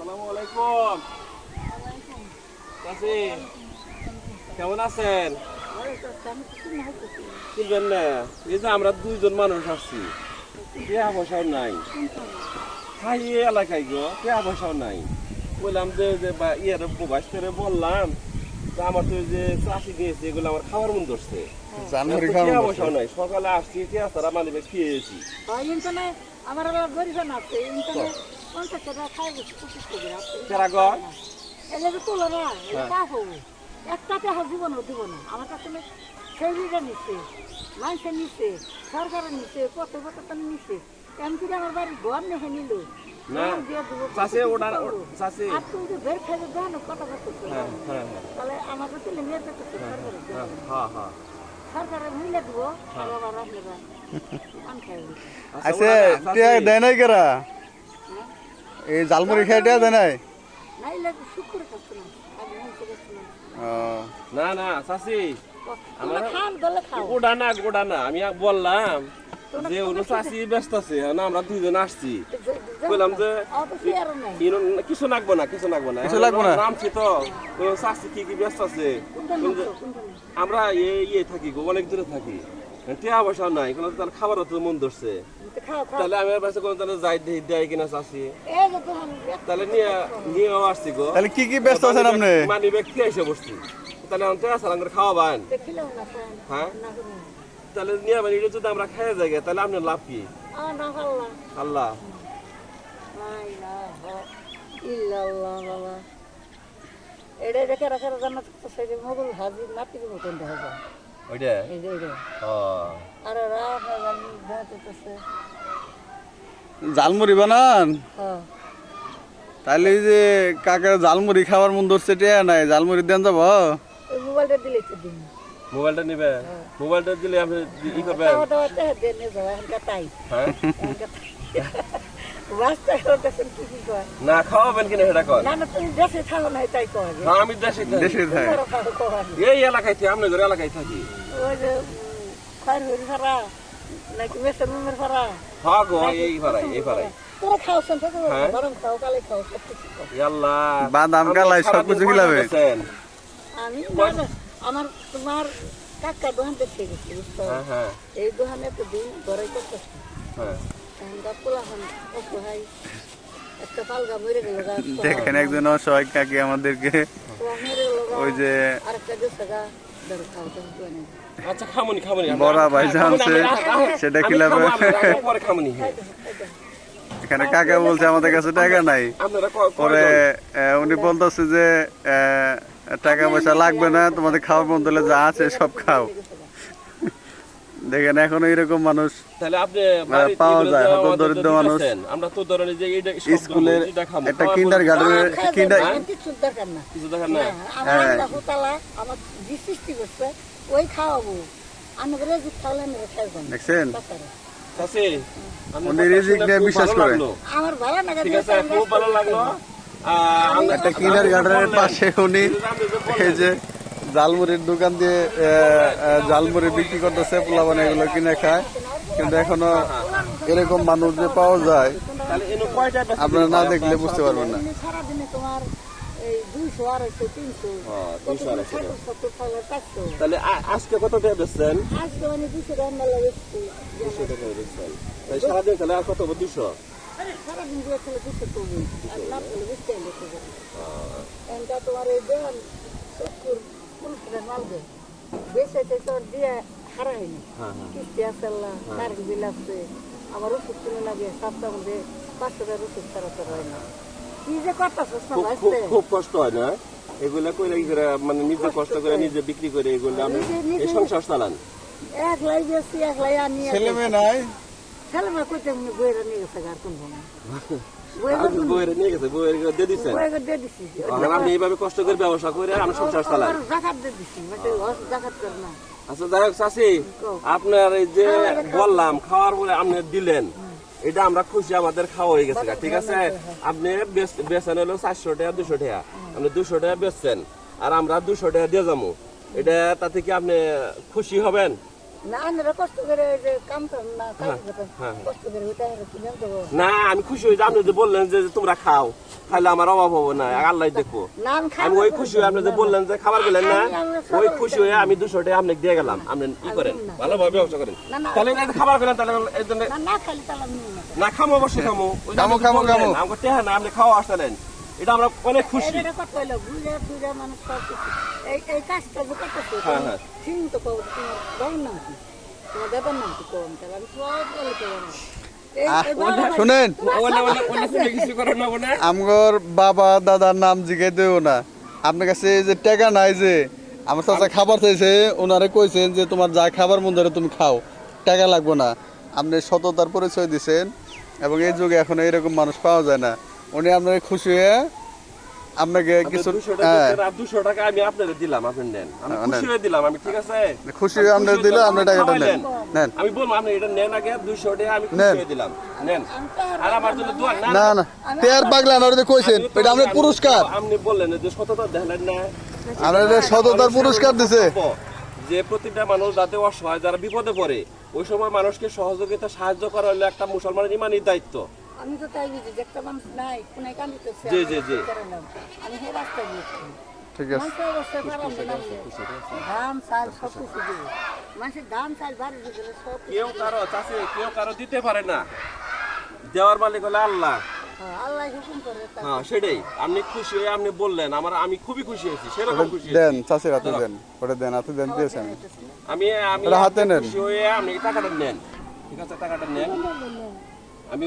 আসসালামু আলাইকুম। চাচি কেমন আছেন? চিনবেন না? এই যে আমরা দুইজন মানুষ আসছি, টিয়া পয়সাও নাই। হাই এই এলাকায় গো টিয়া পয়সাও নাই। বললাম যে ইয়ের প্রবাস করে বললাম যে আমার তো যে চাষি দিয়েছে এগুলো আমার খাওয়ার মন ধরছে। টিয়া পয়সাও নাই, সকালে আসছি টিয়া তারা মানে খেয়েছি। আমার গরিব আছে ইনকামে 50 টাকা খাই বসে 25 টাকা কেরা গো? এলে তো তোলা না এটা হবো একটা টাকা জীবন দিব না আমার কাছে সেভিটা নিচ্ছে মানুষে নিচ্ছে সরকারের নিচ্ছে কত কত নিচ্ছে এমন আমার বাড়ি ঘর নেহে নিল না চাষে ওটা চাষে আর তুই যে বের খেয়ে দেন কত কত তাহলে আমাকে তুলে নিয়ে যেতে হ্যাঁ হ্যাঁ সরকারের মিলে দিব আবার রাখলে আচ্ছা টিয়া দেয় নাই কেরা এই জালমুড়ি খেয়ে টিয়া দেয় নাই না না চাষি খাও ওটা না আমি বললাম যে ওটা চাষি ব্যস্ত আছে না আমরা দুইজন আসছি বললাম যে কিছু লাগবো না কিছু লাগবো না নামছি তো চাষি কি ব্যস্ত আছে আমরা ইয়ে থাকি গো অনেক দূরে থাকি টিয়া পয়সা নাই কোনো তার খাবারও তো মন ধরছে তাহলে আমি কাছে কোনো তাহলে যাই দেয় কিনা চাষি তাহলে নিয়েও আসছি গো। তাহলে কি ব্যস্ত আছেন আপনি? মানি ব্যক্তি এসে বসছি তাহলে আমি টিয়া সালাম করে খাওয়াবেন হ্যাঁ তাহলে নিয়ে মানে এটা যদি আমরা খেয়ে যাই তাহলে আপনার লাভ কি? আল্লাহ এটা দেখে রাখা জানা তো সেটা মোগল হাজির নাতি মতন দেখা যায় ওইটা এই যে এটা আরে রাত দেখতেছে জালমুড়ি বানান হ্যাঁ তাহলে এই যে কাকার জালমুড়ি খাবার মন ধরছে টিয়া নাই জালমুড়ি দেন যাব ওই মোবাইলটা দিলে তো দিন মোবাইলটা নিবে মোবাইলটা দিলে আপনি ই করবেন হ্যাঁ না খাওয়াবেন কিনা সেটা কয় না আমি দেশে থাকি এই এলাকায় থাকি আপনাদের এলাকায় থাকি হ্যাঁ গো এই পাড়ায় বাদাম কালাই সব কিছু খিলাবে আমার তোমার কাকা দোকান দেখে গেছি বুঝছো এই দোকানে তো দিন ঘরে করতেছে দেখেন একজন অসহায় কাকি আমাদেরকে ওই যে আচ্ছা খামুনি বড়া ভাই জানছে সেটা খিলাবে পরে খামুনি এখানে কাকা বলছে আমাদের কাছে টাকা নাই পরে উনি বলতেছে যে টাকা পয়সা লাগবে না তোমাদের খাওয়ার মন দিলে যা আছে সব খাও দেখেন এখনো এরকম মানুষ পাওয়া যায় হত দরিদ্র মানুষ আমরা তো ধরেন যে স্কুলের একটা কিন্ডার গার্ডেনের কিছু দরকার না আমার যে সৃষ্টি করছে ওই খাওয়াবো আমি রেজিক খাওয়ালে আমি খাইব দেখছেন উনি রিজিক নিয়ে বিশ্বাস করেন আমার ভালো লাগে ঠিক আছে খুব ভালো লাগলো একটা কিন্ডার গার্ডেনের পাশে উনি এই যে জালমুড়ির দোকান দিয়ে জালমুড়ি বিক্রি করতেছে পোলাপান এগুলো কিনে খায় কিন্তু এখনো এরকম মানুষ যে পাওয়া যায় আপনারা না দেখলে বুঝতে পারবেন না তাহলে আজকে কত টাকা বেচছেন? সারাদিন তাহলে আর কত 200 তোমার এই দেন দিয়ে হারা হয়নি কিস্তি আছে কারেন্ট বিল আছে আমার ওষুধ কিনে লাগে সপ্তাহ মধ্যে 500 টাকার ওষুধ ছাড়া তো হয় না কি যে করতেছিস খুব কষ্ট হয় না এগুলা করে মানে নিজে কষ্ট করে নিজে বিক্রি করে এগুলো আমি এই সংসার চালান একলাই গেছি একলাই আনি ছেলে মেয়ে নাই ছেলে মেয়ে কইতে বইয়েরা নিয়ে গেছে আর কোন বইয়েরা নিয়ে গেছে বইয়ের দিয়ে দিচ্ছেন আমি এইভাবে কষ্ট করে ব্যবসা করে আমি সংসার চালাই আচ্ছা যাই হোক চাচি আপনার এই যে বললাম খাওয়ার পরে আপনি দিলেন এটা আমরা খুশি আমাদের খাওয়া হয়ে গেছে ঠিক আছে আপনি বেচেন হলো 400 টাকা 200 টাকা আপনি 200 টাকা বেচছেন আর আমরা 200 টাকা দিয়ে যাবো এটা তাতে কি আপনি খুশি হবেন না না আমি খুশি হয়ে আপনি যে বললেন যে তোমরা খাও খাইলে আমার অভাব হবে না, আল্লাহ দেখবো। নাম আমি ওই খুশি হয়ে আপনি যে বললেন যে খাবার গেলেন না, ওই খুশি হয়ে আমি 200 টাকা আপনাকে দিয়ে গেলাম। আপনি ই করেন, ভালোভাবে ব্যবসা করেন। তাহলে এটা খাবার গেলেন, তাহলে এই জন্য না খালি তাহলে আমি নিই না। না খামো, অবশ্যই খামো। খামো। আমাকে টেহা না, আপনি খাওয়া আসলেন, এটা আমরা অনেক খুশি। এটা কত হইলো বুঝে বুঝে মানুষ সব কিছু এই কাজটা যে করতেছে হ্যাঁ। ঠিক তো কব তোমার বাবার নাম কি, তোমার দাদার নাম কি কোন, তাহলে আমি সব বলে দেবো না। শুনেন, কিছু করেন না বোনা। আমগর বাবা দাদার নাম জিজ্ঞাই দেও না। আপনার কাছে এই যে টাকা নাই, যে আমার চাচা খাবার চাইছে, ওনারে কইছেন যে তোমার যা খাবার মন ধরে তুমি খাও, টাকা লাগবে না। আপনি সততার পরিচয় দিছেন, এবং এই যুগে এখন এরকম মানুষ পাওয়া যায় না। উনি আপনার খুশি হয়ে আপনাকে কিছু 200 টাকা আমি আপনাদের দিলাম, আপনি নেন। আমি খুশি হয়ে দিলাম, আমি ঠিক আছে খুশি হয়ে আপনার দিলে আপনি টাকাটা নেন। নেন আমি বলবো আপনি এটা নেন আগে 200 টাকা আমি খুশি হয়ে দিলাম, নেন। আর আমার জন্য দোয়া না না তেয়ার পাগলা না, ওটা কইছেন এটা আমাদের পুরস্কার। আপনি বললেন যে সততা দেখলেন না, আমাদের সততার পুরস্কার দিছে যে প্রতিটা মানুষ যাতে অসহায়, যারা বিপদে পড়ে, ওই সময় মানুষকে সহযোগিতা সাহায্য করা হলো একটা মুসলমানের ইমানি দায়িত্ব। আমি তো তাই বুঝি যে একটা মানুষ নাই কোনায় কান্দিতেছে, জি। আমি সেই রাস্তায় গিয়েছি। ঠিক আছে। মানুষের অবস্থায় পারাম না, ধান চাল সব কিছু দিবে, মানুষের ধান চাল বাড়ি দিলে সব কেউ কারো দিতে পারে না, দেওয়ার মালিক হলো আল্লাহ। আল্লাহ হুকুম করে। হ্যাঁ সেটাই, আপনি খুশি হয়ে আপনি বললেন, আমি খুবই খুশি হয়েছি, সেরকম খুশি দেন চাষির হাতে দেন, ওটা দেন, হাতে দেন, দিয়েছেন। আমি ওটা হাতে নেন। খুশি হয়ে আপনি টাকাটা নেন, ঠিক আছে, টাকাটা নেন। আমি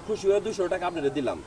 খুশি হয়ে 200 টাকা আপনাদের দিলাম।